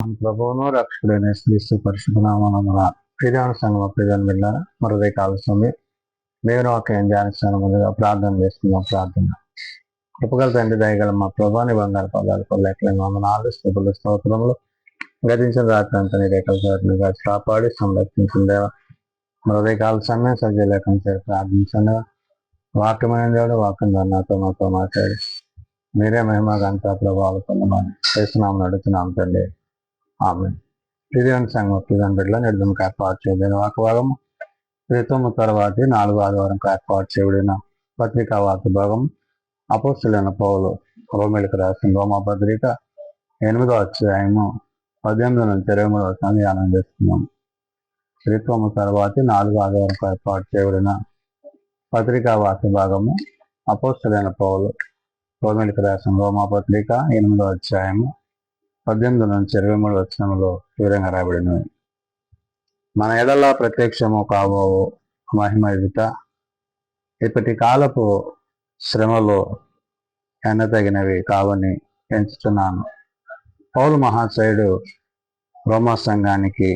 మన ప్రభువును రక్షకుడైన క్రీస్తు పరిశుద్ధ నామమున ఫిర్యాదు సంఘం ప్రజలు వెళ్ళారా మరొక కాల్సింది దేవుని వాక్యం ధ్యానిస్తాను. ముందుగా ప్రార్థన చేసుకుందాం. ప్రార్థన. కృపగల తండ్రి, దయగల మా ప్రభాని బంగారు పదాలు కొల్లెట్లని మమ్మల్ని ఆలోచిస్తున్న స్తోత్రములు గతించిన రాత్రి అంతా నీ రేఖల చాటుగా కాపాడి సంరక్షించిన దేవ మరొక కాల సమయం సజ్జలేఖం చేసి ప్రార్థించండి. వాక్యమైన దేవుడు వాక్యం నాతో మాతో మాట్లాడి మీరే మహిమ గంట ప్రభావాలు పొందమని చేస్తున్నామని అడుగుతున్నాం తండ్రి. ఆమె ఫిర్యాదు సంఘం ప్రధాన బిడ్డలో నిర్ధంకి ఏర్పాటు చేయబడిన వాక్యభాగం క్రితము తర్వాత 4వ ఆదివారం ఏర్పాటు చేయబడిన పత్రికా వాక్య భాగం అపోస్తలుడైన పౌలు రోమీయులకు రాసిన రోమా పత్రిక 8వ అధ్యాయము 18 నుంచి 23 వరకు ధ్యానం చేస్తున్నాం. క్రితము తర్వాత 4వ ఆదివారం ఏర్పాటు చేయబడిన పత్రికా వాక్య భాగము అపోస్తలుడైన పౌలు రోమీయులకు రాసిన రోమా పత్రిక 8వ అధ్యాయము 18 నుంచి 23 వచనములో వివరంగా రాయబడినవి. మన ఎడల ప్రత్యక్షము కావో మహిమ ఎదుట ఇప్పటి కాలపు శ్రమలో ఎన్నతగినవి కావని ఎంచుతున్నాను. పౌలు మహాశయుడు రోమా సంఘానికి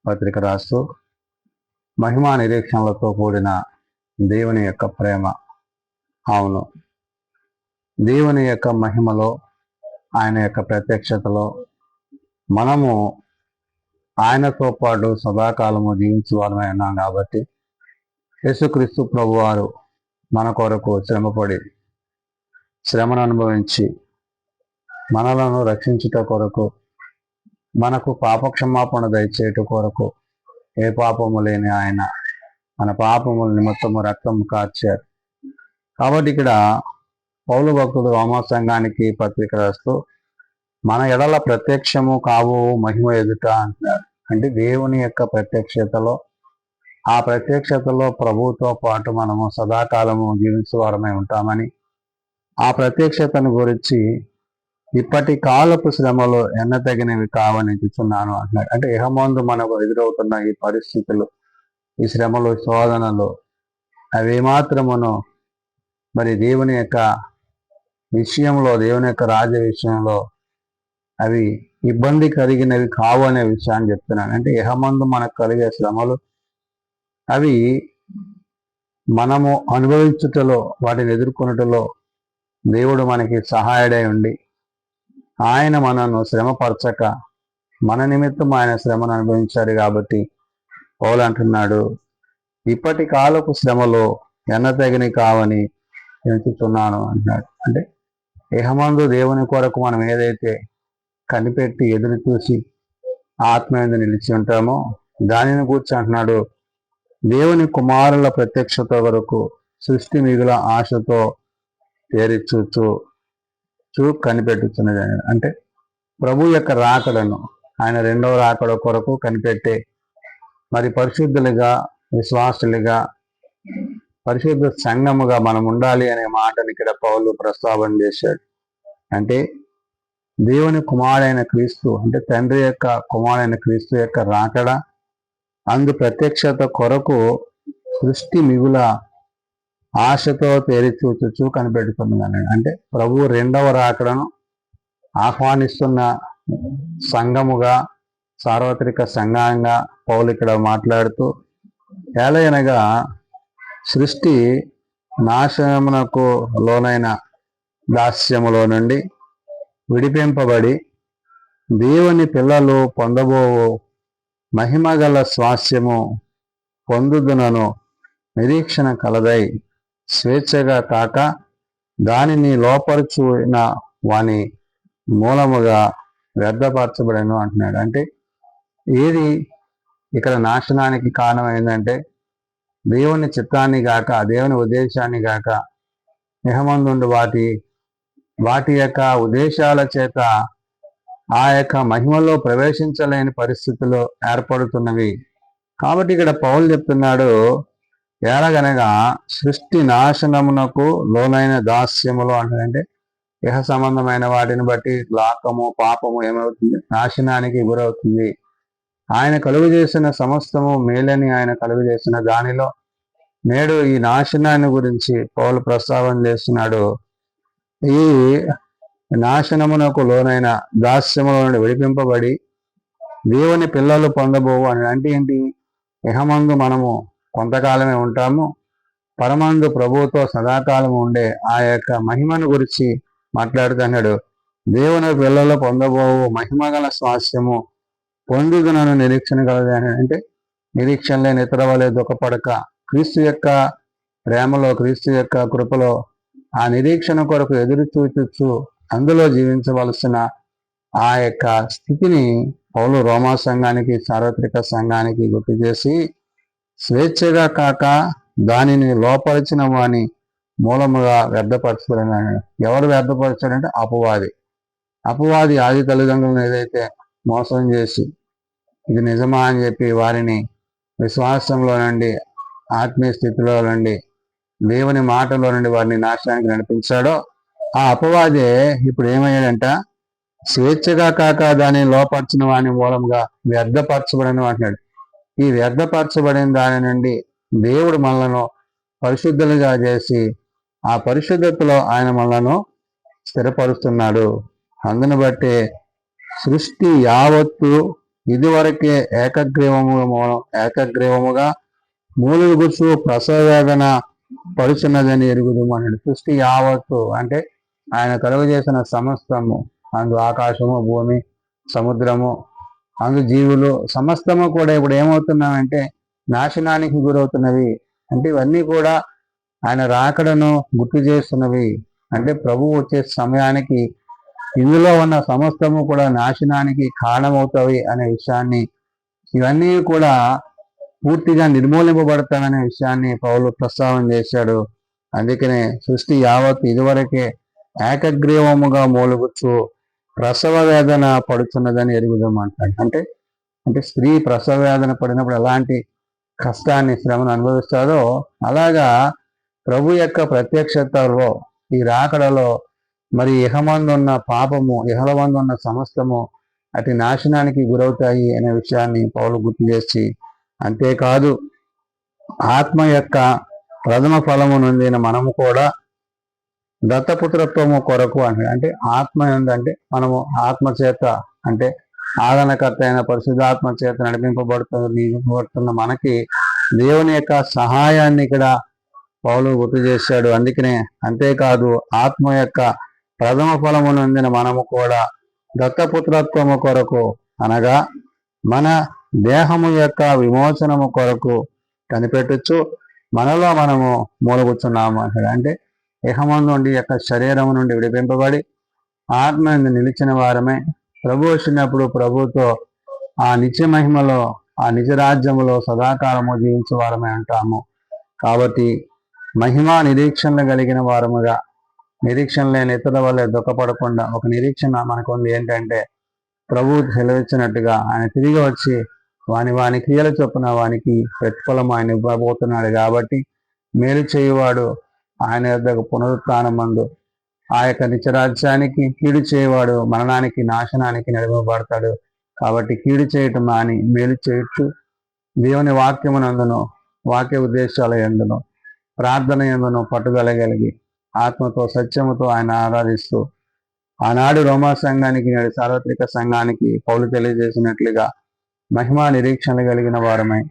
పత్రిక రాస్తూ మహిమా నిరీక్షణలతో కూడిన దేవుని యొక్క ప్రేమ, అవును, దేవుని యొక్క మహిమలో, ఆయన యొక్క ప్రత్యక్షతలో మనము ఆయనతో పాటు సదాకాలము జీవించేవారమై ఉన్నాం. కాబట్టి యేసుక్రీస్తు ప్రభువారు మన కొరకు శ్రమపడి శ్రమను అనుభవించి మనలను రక్షించుట కొరకు, మనకు పాపక్షమాపణ దయచేయట కొరకు ఏ పాపము లేని ఆయన మన పాపముల నిమిత్తము రక్తము కార్చారు. కాబట్టి ఇక్కడ పౌలు భక్తుడు రోమా సంఘానికి పత్రిక రాస్తూ మన ఎడల ప్రత్యక్షము కావు మహిమ ఎదుట అంటున్నారు. అంటే దేవుని యొక్క ప్రత్యక్షతలో, ఆ ప్రత్యక్షతలో ప్రభువుతో పాటు మనము సదాకాలము జీవించేవారమై ఉంటామని, ఆ ప్రత్యక్షతను గురించి ఇప్పటి కాలపు శ్రమలో ఎన్నతగినవి కావని చూస్తున్నాను అంటున్నాడు. అంటే ఇహమందు మనకు ఎదురవుతున్న ఈ పరిస్థితులు, ఈ శ్రమలు, శోధనలు అవి మాత్రమును మరి దేవుని యొక్క విషయంలో, దేవుని యొక్క రాజ్య విషయంలో అవి ఇబ్బంది కలిగినవి కావు అనే విషయాన్ని చెప్తున్నాను. అంటే ఇహమందు మనకు కలిగే శ్రమలు అవి మనము అనుభవించుటలో, వాటిని ఎదుర్కొనుటలో దేవుడు మనకి సహాయుడై ఉండి ఆయన మనను శ్రమపరచక మన నిమిత్తం ఆయన శ్రమను అనుభవించారు. కాబట్టి పౌలు అంటున్నాడు, ఇప్పటి కాలపు శ్రమలో ఎన్నతగినవి కావని ఎంచుతున్నాను అంటున్నాడు. అంటే ఇహమందు దేవుని కొరకు మనం ఏదైతే కనిపెట్టి ఎదురు చూసి ఆత్మయందు నిలిచి ఉంటామో దానిని కూర్చి అంటున్నాడు, దేవుని కుమారుల ప్రత్యక్షత వరకు సృష్టి మిగుల ఆశతో తేరిచూచు కనిపెట్టుతున్నది. అంటే ప్రభు యొక్క రాకడను, ఆయన రెండవ రాకడ కొరకు కనిపెట్టే మరి పరిశుద్ధులుగా, విశ్వాసులుగా, పరిశుద్ధ సంఘముగా మనం ఉండాలి అనే మాటని ఇక్కడ పౌలు ప్రస్తావన చేశాడు. అంటే దేవుని కుమారుడైన క్రీస్తు, అంటే తండ్రి యొక్క కుమారుడైన క్రీస్తు యొక్క రాకడ, అందు ప్రత్యక్షత కొరకు సృష్టి మిగుల ఆశతో తేరిచూచు కనిపెడుతున్నాను. అంటే ప్రభు రెండవ రాకడను ఆహ్వానిస్తున్న సంఘముగా, సార్వత్రిక సంఘంగా పౌలు ఇక్కడ మాట్లాడుతూ, ఏలయనగా సృష్టి నాశనమునకు లోనైన దాస్యములో నుండి విడిపింపబడి దేవుని పిల్లలు పొందబో మహిమగల స్వాస్యము పొందుదునను నిరీక్షణ కలదై స్వేచ్ఛగా కాక దానిని లోపరుచున వాని మూలముగా వ్యర్థపరచబడను అంటున్నాడు. అంటే ఏది ఇక్కడ నాశనానికి కారణం ఏంటంటే దేవుని చిత్తాన్ని గాక, దేవుని ఉద్దేశాన్ని గాక, ఇహమందుండు వాటి యొక్క ఉద్దేశాల చేత ఆ యొక్క మహిమలో ప్రవేశించలేని పరిస్థితులు ఏర్పడుతున్నవి. కాబట్టి ఇక్కడ పౌలు చెప్తున్నాడు, ఎలాగనగా సృష్టి నాశనమునకు లోనైన దాస్యములు అంటే ఇహ సంబంధమైన వాటిని బట్టి లోకము, పాపము ఏమవుతుంది, నాశనానికి గురవుతుంది. ఆయన కలుగు చేసిన సమస్తము మేలని ఆయన కలుగు చేసిన దానిలో నేడు ఈ నాశనాన్ని గురించి పౌలు ప్రస్తావన చేస్తున్నాడు. ఈ నాశనమునకు లోనైన దాస్యముల నుండి విడిపింపబడి దేవుని పిల్లలు పొందబోవు అని అంటే ఏంటి? ఇహమందు మనము కొంతకాలమే ఉంటాము, పరమందు ప్రభువుతో సదాకాలం ఉండే ఆ యొక్క మహిమను గురించి మాట్లాడుతున్నాడు. దేవుని పిల్లలు పొందబోవు మహిమగల స్వాస్థ్యము పొందుదునను నిరీక్షణ కలది అని అంటే నిరీక్షణలే నిద్రవలే దుఃఖపడక క్రీస్తు యొక్క ప్రేమలో, క్రీస్తు యొక్క కృపలో ఆ నిరీక్షణ కొరకు ఎదురు చూచు అందులో జీవించవలసిన ఆ యొక్క స్థితిని పౌలు రోమా సంఘానికి, సార్వత్రిక సంఘానికి గుర్తు చేసి, స్వేచ్ఛగా కాక దానిని లోపరిచిన వాని మూలముగా వ్యర్థపరచబడినాడు. ఎవరు వ్యర్థపరచాడంటే అపవాది ఆది తల్లిదండ్రులను ఏదైతే మోసం చేసి ఇది నిజమా అని చెప్పి వారిని విశ్వాసంలో నుండి, ఆత్మీయ స్థితిలో నుండి, దేవుని మాటలో నుండి వారిని నాశనానికి నడిపించాడో ఆ అపవాదే ఇప్పుడు ఏమయ్యాడంట? స్వేచ్ఛగా కాక దాన్ని లోపరచిన వాని మూలంగా వ్యర్థపరచబడను అంటున్నాడు. ఈ వ్యర్థపరచబడిన దాని నుండి దేవుడు మనలను పరిశుద్ధులుగా చేసి ఆ పరిశుద్ధతలో ఆయన మనలను స్థిరపరుస్తున్నాడు. అందును బట్టి సృష్టి యావత్తు ఇదివరకే ఏకగ్రీవముగా మూలుగు గుర్చు ప్రసవ వేదన పడుచున్నదని ఎరుగుదు అన్నాడు. సృష్టి యావత్తు అంటే ఆయన కలుగు చేసిన సమస్తము, అందు ఆకాశము, భూమి, సముద్రము, అందు జీవులు సమస్తము కూడా ఇప్పుడు ఏమవుతున్నామంటే నాశనానికి గురవుతున్నవి. అంటే ఇవన్నీ కూడా ఆయన రాకడను గుర్తు చేస్తున్నవి. అంటే ప్రభువు వచ్చే సమయానికి ఇందులో ఉన్న సమస్తము కూడా నాశనానికి కారణమవుతాయి అనే విషయాన్ని, ఇవన్నీ కూడా పూర్తిగా నిర్మూలింపబడతాయనే విషయాన్ని పౌలు ప్రస్తావన చేశాడు. అందుకనే సృష్టి యావత్ ఇదివరకే ఏకగ్రీవముగా మూలుగుచ్చు ప్రసవ వేదన పడుతున్నదని ఎరుగుదాం అంటాడు. అంటే స్త్రీ ప్రసవ వేదన పడినప్పుడు ఎలాంటి కష్టాన్ని, శ్రమను అనుభవిస్తారో అలాగా ప్రభు యొక్క ప్రత్యక్షతలో, ఈ రాకడలో మరి ఇహమందు ఉన్న పాపము, ఇహలమందు ఉన్న సమస్తము అతి నాశనానికి గురవుతాయి అనే విషయాన్ని పౌలు గుర్తు చేసి, అంతేకాదు ఆత్మ యొక్క ప్రథమ ఫలము నొందిన మనము కూడా దత్తపుత్రత్వము కొరకు అంటే ఆత్మ ఏంటంటే మనము ఆత్మ చేత, అంటే ఆదరణకర్త అయిన పరిశుద్ధాత్మ చేత నడిపింపబడుతున్న మనకి దేవుని యొక్క సహాయాన్ని ఇక్కడ పౌలు గుర్తు చేశాడు. అందుకనే అంతేకాదు ఆత్మ యొక్క ప్రథమ ఫలము నొందిన మనము కూడా దత్తపుత్రత్వము కొరకు అనగా మన దేహము యొక్క విమోచనము కొరకు కనిపెట్టచ్చు మనలో మనము మూలగుచ్చున్నాము అంటాడు. అంటే ఇహమందు నుండి యొక్క శరీరము నుండి విడిపింపబడి ఆత్మ నిలిచిన వారమే ప్రభు వచ్చినప్పుడు ప్రభుతో ఆ నిత్య మహిమలో, ఆ నిజ రాజ్యములో సదాకాలము జీవించే వారమే అంటాము. కాబట్టి మహిమ నిరీక్షణలు కలిగిన వారముగా, నిరీక్షణ లేని ఇతరుల వల్ల దుఃఖపడకుండా ఒక నిరీక్షణ మనకు ఉంది. ఏంటంటే ప్రభు సెలవిచ్చినట్టుగా ఆయన తిరిగి వచ్చి వాని క్రియల చొప్పున వానికి ప్రతిఫలం ఆయన ఇవ్వబోతున్నాడు. కాబట్టి మేలు చేయువాడు ఆయన యొద్దకు పునరుత్థానమందు ఆ యొక్క నిత్యరాజ్యానికి, కీడు చేయవాడు మరణానికి, నాశనానికి నడిపబడతాడు. కాబట్టి కీడు చేయటం మాని మేలు చేయొచ్చు. దేవుని వాక్యమునందును, వాక్య ఉద్దేశాల యందును, ప్రార్థన యందును పట్టుదలగలిగి ఆత్మతో, సత్యముతో ఆయన ఆరాధిస్తూ ఆనాడు రోమా సంఘానికి, నేడు సార్వత్రిక సంఘానికి పౌలు తెలియజేసినట్లుగా మహిమ నిరీక్షణలు కలిగిన వారమై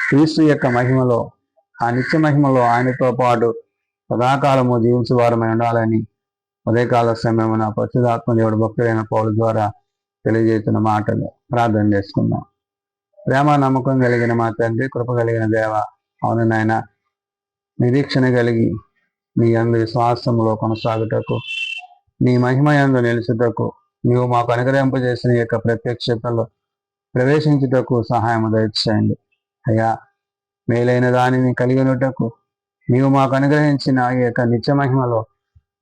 క్రీస్తు యొక్క మహిమలో, ఆ నిత్య మహిమలో ఆయనతో పాటు సదాకాలము జీవించే వారమై ఉండాలని ఉదయకాల సమయమున పరిశుద్ధాత్మ దేవుడు భక్తుడైన పౌలు ద్వారా తెలియజేస్తున్న మాటలు ప్రార్థన చేసుకుందాం. ప్రేమ నమ్మకం కలిగిన మా తండ్రి, కృప కలిగిన దేవ, అవును నాయన, నిరీక్షణ కలిగి నీ యందు విశ్వాసంలో కొనసాగుటకు, నీ మహిమ యందు నిలుచుటకు, నీవు మాకు అనుగ్రహింపజేసిన ఈ యొక్క ప్రత్యక్షతలో ప్రవేశించుటకు సహాయం దయచేయండి అయ్యా. మేలైన దానిని కలిగినటకు, నీవు మాకు అనుగ్రహించిన ఈ యొక్క నిత్య మహిమలో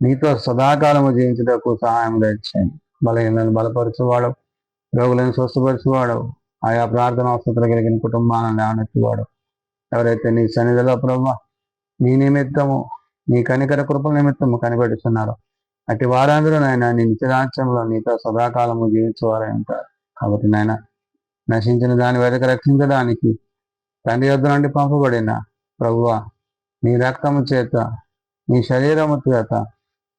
నీతో సదాకాలము జీవించుటకు సహాయం దయచేయండి. బలహీనలను బలపరచువాడు, రోగులను స్వస్థపరచువాడు, ఆయా ప్రార్థన అవసరం కలిగిన కుటుంబాలను లేవనెత్తువాడు. ఎవరైతే నీ సన్నిధిలో ప్రభు నీ నిమిత్తము, నీ కనికర కృపల నిమిత్తము కనిపెడుతున్నారో అటు వారందరూ నాయన నీ నిత్యరాజ్యంలో నీతో సదాకాలము జీవించేవారై ఉంటారు. కాబట్టి నాయన, నశించిన దాని వెదక రక్షించడానికి తండ్రి యొద్ద నుండి పంపబడిన ప్రభువ నీ రక్తము చేత, నీ శరీరము చేత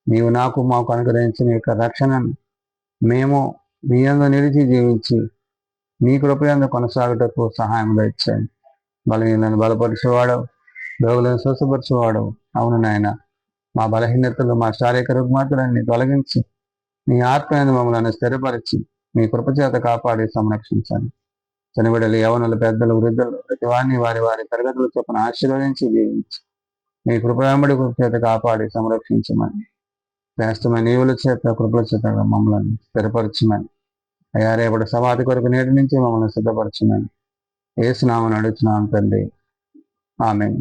నీవు మాకు అనుగ్రహించిన యొక్క రక్షణను మేము నీ యందు నిలిచి జీవించి నీ కృపయందు కొనసాగుటకు సహాయం దయచేయండి. బలహీనలను బలపరిచేవాడవు, రోగులను స్వస్థపరిచేవాడవు. అవును నాయన, మా బలహీనతలు, మా శారీరక రుగ్మతలన్నీ తొలగించి నీ ఆత్మయందు మమ్మల్ని స్థిరపరిచి మీ కృపచేత కాపాడి సంరక్షించండి. చనిబిడలు, యవనులు, పెద్దలు, వృద్ధులు ప్రతి వారిని వారి వారి తరగతులు చొప్పున ఆశీర్వదించి జీవించి మీ కృప వెంబడి కృపచేత కాపాడి సంరక్షించమని, శ్రేష్టమైన నీవుల చేత కృపల చేత మమ్మల్ని స్థిరపరచమని, అయ్యా రేపటి సమాధి కొరకు నేటి నుంచి మమ్మల్ని సిద్ధపరచమని యేసునామమున అడుగుచున్నాను తండ్రి, ఆమేన్.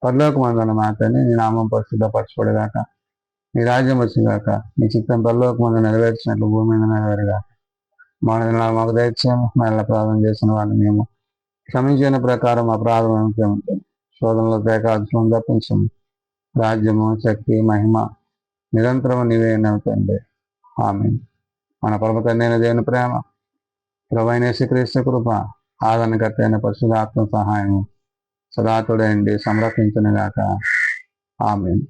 పరలోకమందున్న మా తండ్రి, నీ నామం పరిశుద్ధపరచబడుగాక, నీ రాజ్యం వచ్చుగాక, నీ చిత్తం పరలోకమందు నెరవేర్చినట్లు భూమి మీద నెరవేరుగాక. మాకు దయచేయం, మళ్ళీ ప్రార్థన చేసిన వాళ్ళు మేము క్షమించిన ప్రకారం అపరాధం క్షమించండి. శోధనలో తేకాల్సిన తప్పించము. రాజ్యము, శక్తి, మహిమ నిరంతరం నీవే తండ్రి, ఆమేన్. మన పరమ తండ్రి అయిన దేవుని ప్రేమ, ప్రభువైన యేసుక్రీస్తు కృప, ఆదరణకర్త అయిన పరిశుద్ధాత్మ సహాయము సదాతుడైండి సంరక్షించునుగాక. ఆమేన్.